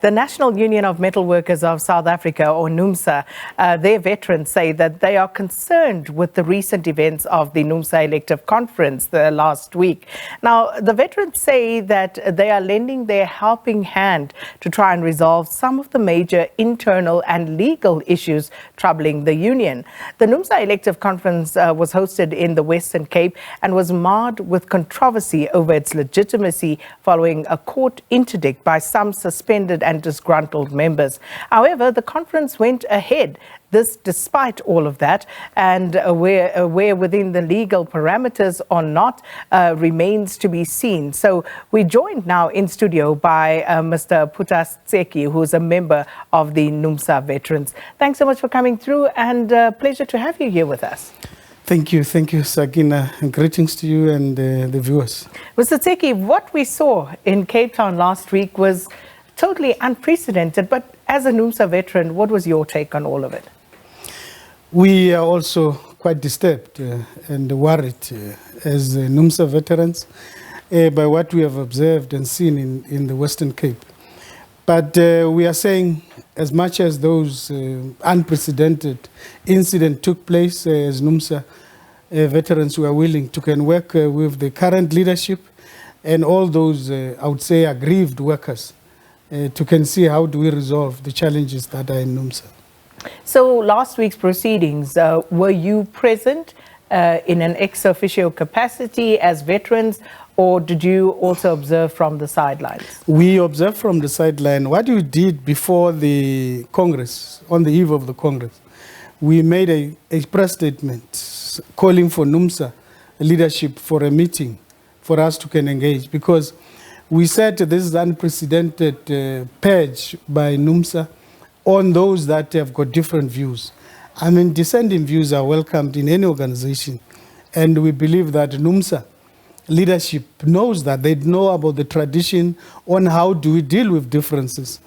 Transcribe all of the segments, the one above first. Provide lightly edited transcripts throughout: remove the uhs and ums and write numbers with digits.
The National Union of Metalworkers of South Africa, or Numsa, their veterans say that they are concerned with the recent events of the Numsa elective conference the last week. Now, the veterans say that they are lending their helping hand to try and resolve some of the major internal and legal issues troubling the union. The Numsa elective conference was hosted in the Western Cape and was marred with controversy over its legitimacy following a court interdict by some suspended and disgruntled members. However, the conference went ahead, this despite all of that, and where within the legal parameters or not remains to be seen. So we're joined now in studio by Mr. Phutas Tseki, who's a member of the Numsa Veterans. Thanks so much for coming through, and pleasure to have you here with us. Thank you, Sakina. Greetings to you and the viewers. Mr. Tseki, what we saw in Cape Town last week was totally unprecedented, but as a Numsa veteran, what was your take on all of it? We are also quite disturbed and worried as Numsa veterans by what we have observed and seen in the Western Cape. But we are saying, as much as those unprecedented incidents took place, as Numsa veterans were willing to can work with the current leadership and all those, I would say, aggrieved workers to can see how do we resolve the challenges that are in Numsa. So last week's proceedings, were you present in an ex officio capacity as veterans, or did you also observe from the sidelines? We observed from the sideline. What we did before the Congress, on the eve of the Congress, we made a press statement calling for Numsa leadership for a meeting for us to can engage, because we said this is unprecedented purge by Numsa on those that have got different views. I mean, dissenting views are welcomed in any organization, and we believe that Numsa leadership knows that. They know about the tradition on how do we deal with differences.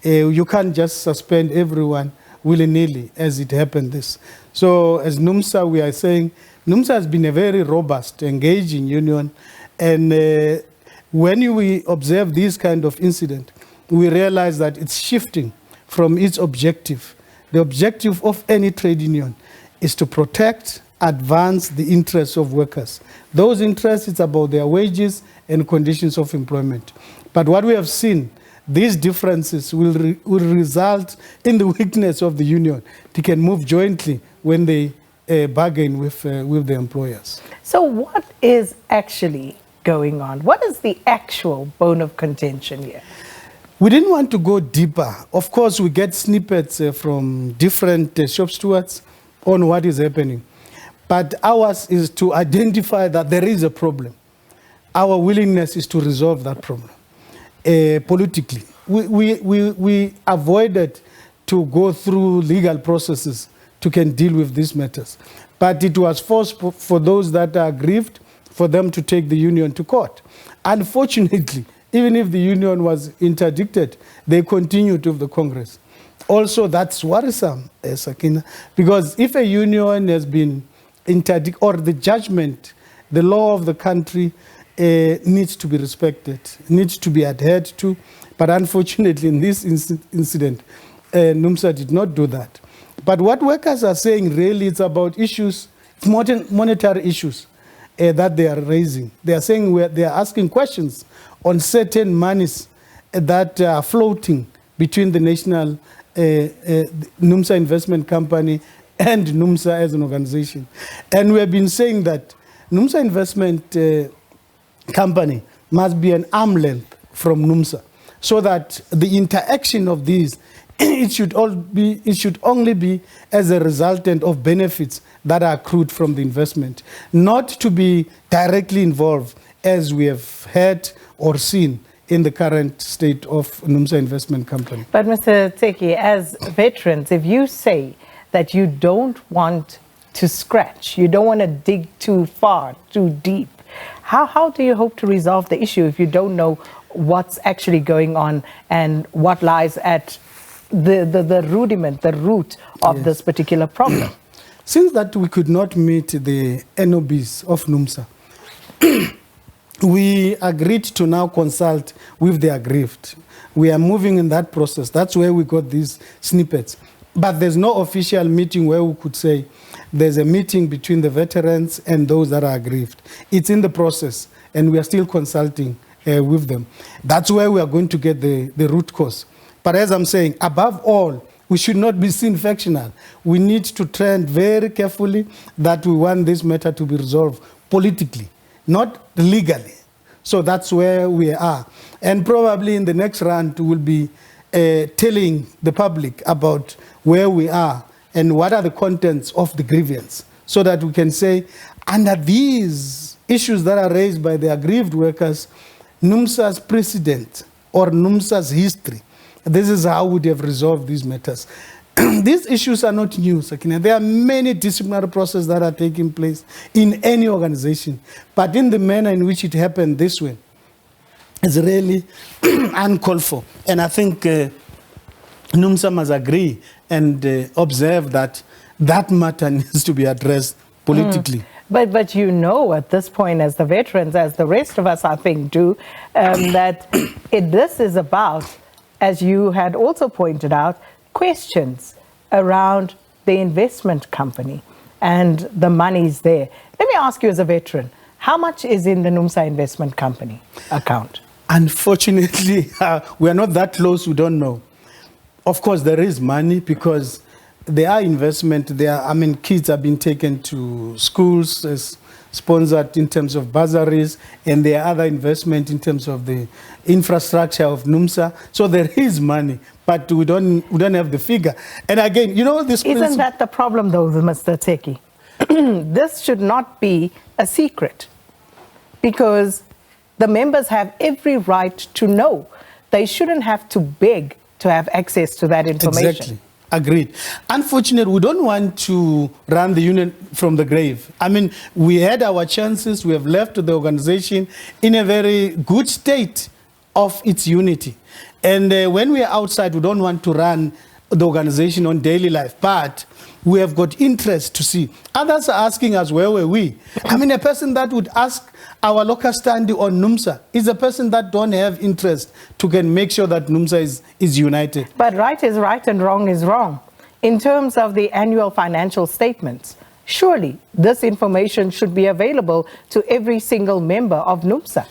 You can't just suspend everyone willy-nilly as it happened this. So as Numsa, we are saying Numsa has been a very robust, engaging union, and when we observe this kind of incident, we realize that it's shifting from its objective. The objective of any trade union is to protect, advance the interests of workers. Those interests, it's about their wages and conditions of employment. But what we have seen, these differences will result in the weakness of the union. They can move jointly when they bargain with the employers. So what is actually going on? What is the actual bone of contention here? We didn't want to go deeper. Of course, we get snippets from different shop stewards on what is happening. But ours is to identify that there is a problem. Our willingness is to resolve that problem politically. We avoided to go through legal processes to can deal with these matters. But it was forced for those that are aggrieved for them to take the union to court. Unfortunately, even if the union was interdicted, they continued with the Congress. Also, that's worrisome, Sakina, because if a union has been interdicted, or the judgment, the law of the country needs to be respected, needs to be adhered to. But unfortunately, in this incident, Numsa did not do that. But what workers are saying really is about issues, monetary issues that they are raising. They are saying they are asking questions on certain monies that are floating between the national Numsa Investment Company and Numsa as an organization. And we have been saying that Numsa Investment Company must be an arm's length from Numsa, so that the interaction of these, it should only be as a resultant of benefits that are accrued from the investment, not to be directly involved as we have heard or seen in the current state of Numsa Investment Company. But Mr. Tseki, as veterans, if you say that you don't want to scratch, you don't want to dig too far, too deep, how do you hope to resolve the issue if you don't know what's actually going on and what lies at the rudiment, the root of this particular problem? Since that we could not meet the NOBs of Numsa, we agreed to now consult with the aggrieved. We are moving in that process. That's where we got these snippets. But there's no official meeting where we could say there's a meeting between the veterans and those that are aggrieved. It's in the process, and we are still consulting with them. That's where we are going to get the root cause. But as I'm saying, above all, we should not be seen factional. We need to trend very carefully that we want this matter to be resolved politically, not legally. So that's where we are. And probably in the next round, we'll be telling the public about where we are and what are the contents of the grievance, so that we can say, under these issues that are raised by the aggrieved workers, Numsa's precedent or Numsa's history, this is how we would have resolved these matters. These issues are not new, Sakina. There are many disciplinary processes that are taking place in any organization, but in the manner in which it happened this way is really uncalled for. And I think Numsa must agree and observe that that matter needs to be addressed politically. But you know at this point, as the veterans, as the rest of us I think do, that this is about, as you had also pointed out, questions around the investment company and the monies there. Let me ask you as a veteran, how much is in the Numsa investment company account? Unfortunately, we are not that close, we don't know. Of course, there is money because there are investment there. I mean, kids have been taken to schools as sponsored in terms of bursaries, and there are other investment in terms of the infrastructure of Numsa. So there is money, but we don't have the figure. And again, you know, this isn't that the problem, though, Mr. Tseki? This should not be a secret, because the members have every right to know. They shouldn't have to beg to have access to that information. Exactly. Agreed. Unfortunately, we don't want to run the union from the grave. I mean, we had our chances. We have left the organization in a very good state of its unity. And when we are outside, we don't want to run the organization on daily life. But we have got interest to see. Others are asking us, where were we? I mean, a person that would ask our local standing on Numsa is a person that don't have interest to can make sure that Numsa is united. But right is right and wrong is wrong. In terms of the annual financial statements, surely this information should be available to every single member of Numsa.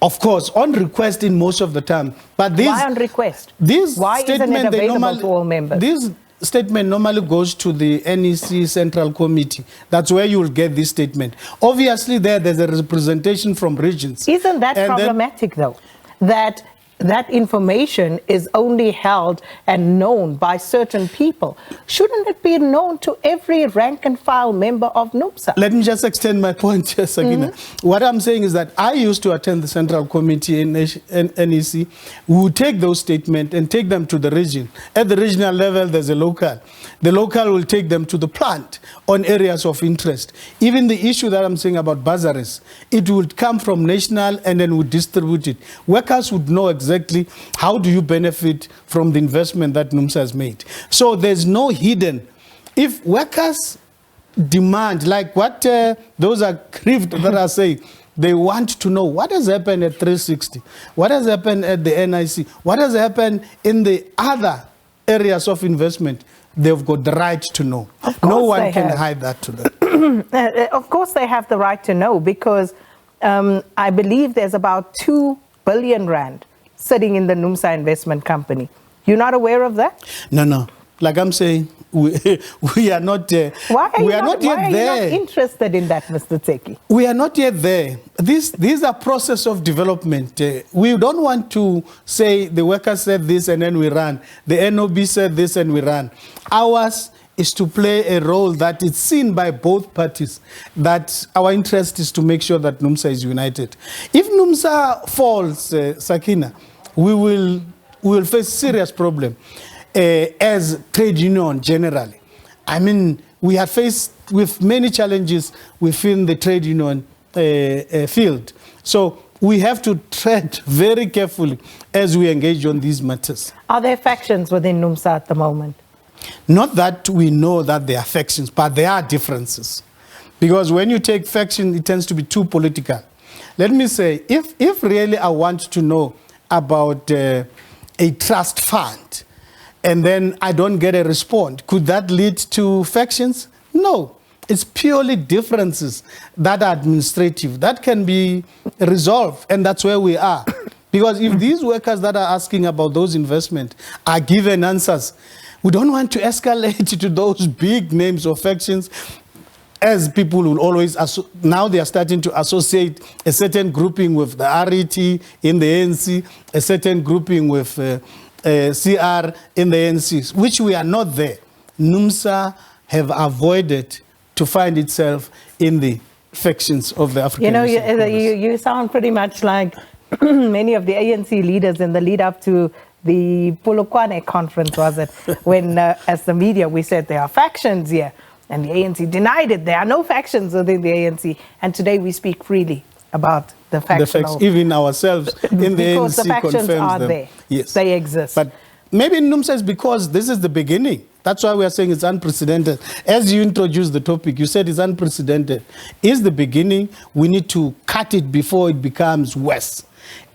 Of course, on request in most of the time. But this, why on request? Why isn't it available to all members? This statement normally goes to the NEC Central Committee. That's where you will get this statement. Obviously, there's a representation from regions. Isn't that problematic, though, that that information is only held and known by certain people? Shouldn't it be known to every rank and file member of Numsa? Let me just extend my point here, Sagina. What I'm saying is that I used to attend the Central Committee in NEC. We would take those statements and take them to the region. At the regional level, there's a local. The local will take them to the plant on areas of interest. Even the issue that I'm saying about bursaries, it would come from national and then would distribute it. Workers would know exactly how do you benefit from the investment that Numsa has made. So there's no hidden. If workers demand, like what those are aggrieved that are saying, they want to know what has happened at 360, what has happened at the NIC, what has happened in the other areas of investment. They've got the right to know. No one can hide that to them. Of course they have the right to know, because I believe there's about 2 billion rand sitting in the Numsa investment company. You're not aware of that? No. Like I'm saying, we are not there. Why are you not interested in that, Mr. Tseki? We are not yet there. These are process of development. We don't want to say the workers said this and then we run. The NOB said this and we run. Ours is to play a role that is seen by both parties, that our interest is to make sure that Numsa is united. If Numsa falls, Sakina, we will face serious problem. As trade union generally. I mean, we are faced with many challenges within the trade union field. So we have to tread very carefully as we engage on these matters. Are there factions within Numsa at the moment? Not that we know that there are factions, but there are differences. Because when you take faction, it tends to be too political. Let me say, if really I want to know about a trust fund and then I don't get a response, could that lead to factions? No. It's purely differences that are administrative. That can be resolved, and that's where we are. Because if these workers that are asking about those investments are given answers, we don't want to escalate to those big names of factions, as people will always, now they are starting to associate a certain grouping with the RET in the ANC, a certain grouping with CR in the ANC, which we are not there. NUMSA have avoided to find itself in the factions of the African you sound pretty much like many of the ANC leaders in the lead up to the Polokwane conference, was it? When, as the media, we said there are factions here, and the ANC denied it. There are no factions within the ANC, and today we speak freely about the factions. Even ourselves in the because ANC the factions are them. there. Yes, they exist. But maybe NUMSA is because this is the beginning. That's why we are saying it's unprecedented. As you introduced the topic, you said it's unprecedented. It's the beginning. We need to cut it before it becomes worse.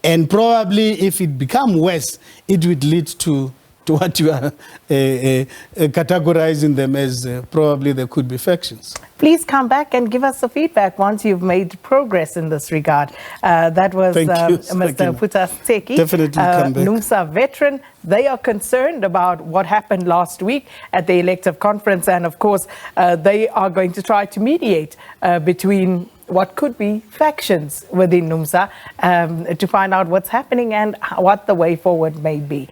And probably if it becomes worse, it would lead to what you are categorizing them as. Probably there could be factions. Please come back and give us the feedback once you've made progress in this regard. That was Mr. Phutas Tseki, Definitely come back. Numsa veteran. They are concerned about what happened last week at the elective conference, and of course, they are going to try to mediate between what could be factions within NUMSA to find out what's happening and what the way forward may be.